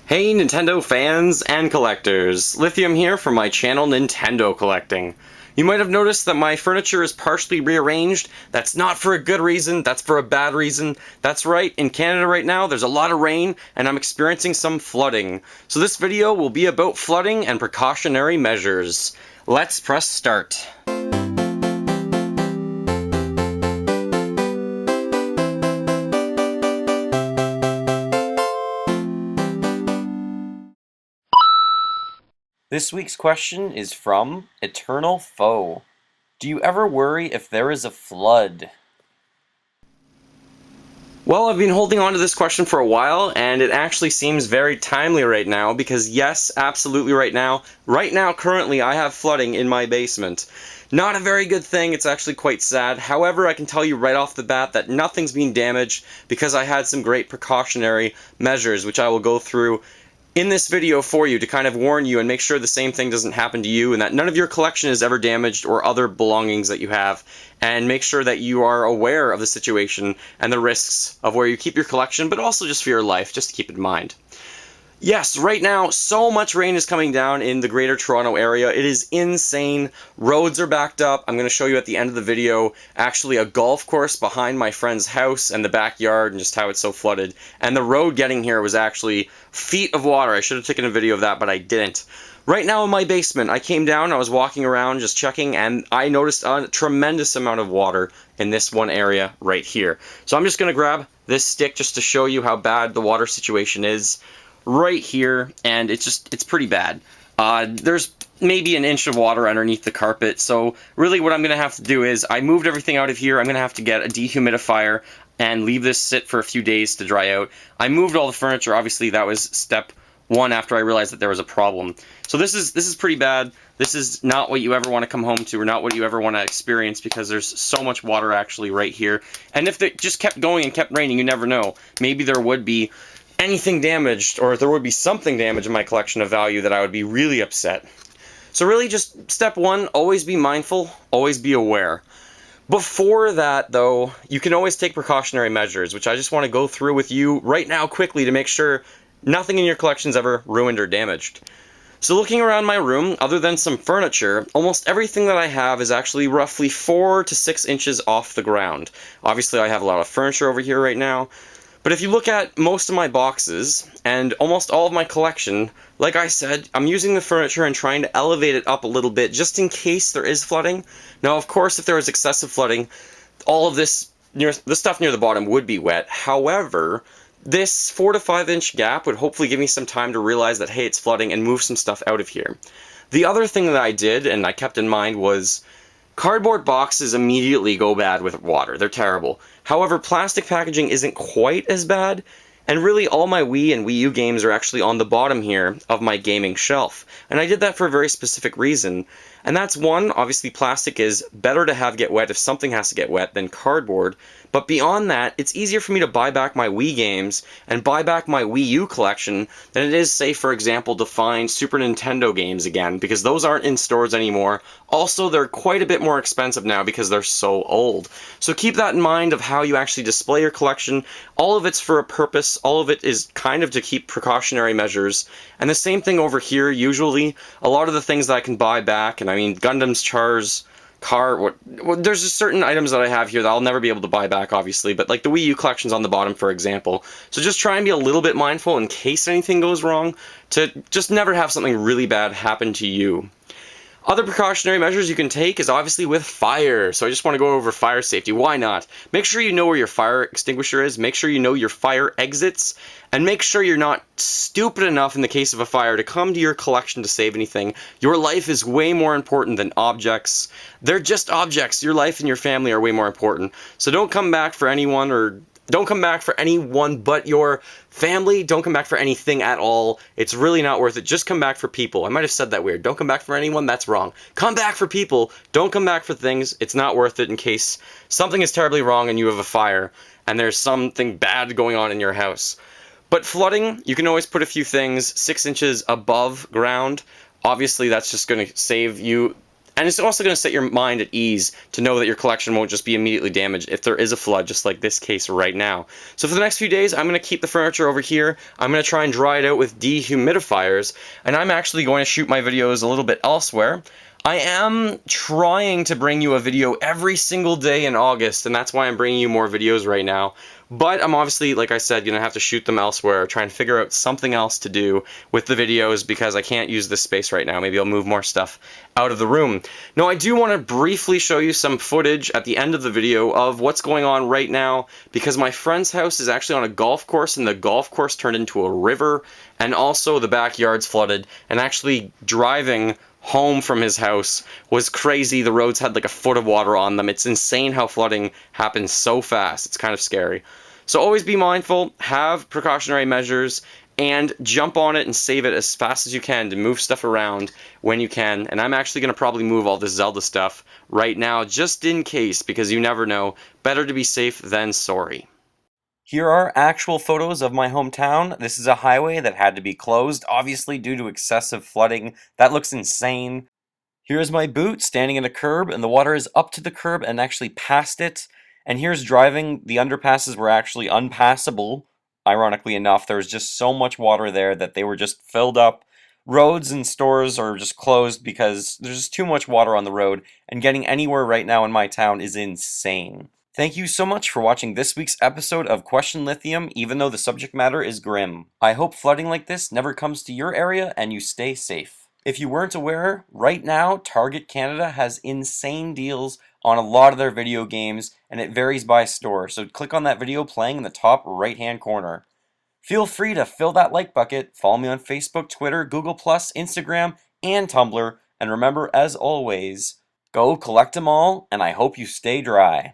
Hey Nintendo fans and collectors, Lithium here from my channel Nintendo Collecting. You might have noticed that my furniture is partially rearranged. That's not for a good reason, that's for a bad reason. That's right, in Canada right now there's a lot of rain and I'm experiencing some flooding. So this video will be about flooding and precautionary measures. Let's press start. This week's question is from Eternal Foe. Do you ever worry if there is a flood? Well, I've been holding on to this question for a while, and it actually seems very timely right now, because yes, absolutely right now, currently, I have flooding in my basement. Not a very good thing, it's actually quite sad. However, I can tell you right off the bat that nothing's been damaged, because I had some great precautionary measures, which I will go through in this video for you to kind of warn you and make sure the same thing doesn't happen to you and that none of your collection is ever damaged or other belongings that you have, and make sure that you are aware of the situation and the risks of where you keep your collection, but also just for your life, just to keep in mind. Yes, right now, so much rain is coming down in the Greater Toronto area. It is insane. Roads are backed up. I'm going to show you at the end of the video actually a golf course behind my friend's house and the backyard and just how it's so flooded. And the road getting here was actually feet of water. I should have taken a video of that, but I didn't. Right now in my basement, I came down, I was walking around just checking, and I noticed a tremendous amount of water in this one area right here. So I'm just going to grab this stick just to show you how bad the water situation is right here, and it's pretty bad. There's maybe an inch of water underneath the carpet, so really what I'm going to have to do is, I moved everything out of here. I'm going to have to get a dehumidifier and leave this sit for a few days to dry out. I moved all the furniture, obviously that was step one after I realized that there was a problem. So this is pretty bad. This is not what you ever want to come home to, or not what you ever want to experience, because there's so much water actually right here. And if it just kept going and kept raining, you never know. Maybe there would be anything damaged, or there would be something damaged in my collection of value that I would be really upset. So really just step one, always be mindful, always be aware. Before that though, you can always take precautionary measures, which I just want to go through with you right now quickly to make sure nothing in your collection is ever ruined or damaged. So looking around my room, other than some furniture, almost everything that I have is actually roughly 4 to 6 inches off the ground. Obviously I have a lot of furniture over here right now, but if you look at most of my boxes, and almost all of my collection, like I said, I'm using the furniture and trying to elevate it up a little bit, just in case there is flooding. Now, of course, if there is excessive flooding, all of this, the stuff near the bottom would be wet. However, this 4 to 5 inch gap would hopefully give me some time to realize that, hey, it's flooding, and move some stuff out of here. The other thing that I did, and I kept in mind, was cardboard boxes immediately go bad with water. They're terrible. However, plastic packaging isn't quite as bad, and really all my Wii and Wii U games are actually on the bottom here of my gaming shelf. And I did that for a very specific reason. And that's one, obviously plastic is better to have get wet if something has to get wet than cardboard. But beyond that, it's easier for me to buy back my Wii games and buy back my Wii U collection than it is, say, for example, to find Super Nintendo games again, because those aren't in stores anymore. Also, they're quite a bit more expensive now because they're so old. So keep that in mind of how you actually display your collection. All of it's for a purpose. All of it is kind of to keep precautionary measures. And the same thing over here, usually. A lot of the things that I can buy back, and I mean, Gundam's Char's there's just certain items that I have here that I'll never be able to buy back, obviously, but like the Wii U collection's on the bottom, for example. So just try and be a little bit mindful in case anything goes wrong, to just never have something really bad happen to you. Other precautionary measures you can take is obviously with fire. So I just want to go over fire safety. Why not? Make sure you know where your fire extinguisher is. Make sure you know your fire exits. And make sure you're not stupid enough in the case of a fire to come to your collection to save anything. Your life is way more important than objects. They're just objects. Your life and your family are way more important. So don't come back for anyone, or don't come back for anyone but your family. Don't come back for anything at all. It's really not worth it. Just come back for people. I might have said that weird. Don't come back for anyone. That's wrong. Come back for people. Don't come back for things. It's not worth it in case something is terribly wrong and you have a fire and there's something bad going on in your house. But flooding, you can always put a few things 6 inches above ground. Obviously, that's just going to save you And it's also going to set your mind at ease to know that your collection won't just be immediately damaged if there is a flood, just like this case right now. So for the next few days, I'm going to keep the furniture over here. I'm going to try and dry it out with dehumidifiers, and I'm actually going to shoot my videos a little bit elsewhere. I am trying to bring you a video every single day in August, and that's why I'm bringing you more videos right now. But I'm obviously, like I said, going to have to shoot them elsewhere, try and figure out something else to do with the videos because I can't use this space right now. Maybe I'll move more stuff out of the room. Now, I do want to briefly show you some footage at the end of the video of what's going on right now because my friend's house is actually on a golf course, and the golf course turned into a river, and also the backyard's flooded, and actually driving home from his house was crazy. The roads had like a foot of water on them. It's insane how flooding happens so fast. It's kind of scary. So always be mindful, have precautionary measures, and jump on it and save it as fast as you can to move stuff around when you can. And I'm actually going to probably move all this Zelda stuff right now just in case, because you never know. Better to be safe than sorry. Here are actual photos of my hometown. This is a highway that had to be closed, obviously due to excessive flooding. That looks insane. Here's my boot standing at a curb, and the water is up to the curb and actually past it. And here's driving. The underpasses were actually unpassable. Ironically enough, there was just so much water there that they were just filled up. Roads and stores are just closed because there's just too much water on the road, and getting anywhere right now in my town is insane. Thank you so much for watching this week's episode of Question Lithium, even though the subject matter is grim. I hope flooding like this never comes to your area and you stay safe. If you weren't aware, right now Target Canada has insane deals on a lot of their video games, and it varies by store, so click on that video playing in the top right hand corner. Feel free to fill that like bucket, follow me on Facebook, Twitter, Google+, Instagram, and Tumblr, and remember, as always, go collect 'em all, and I hope you stay dry.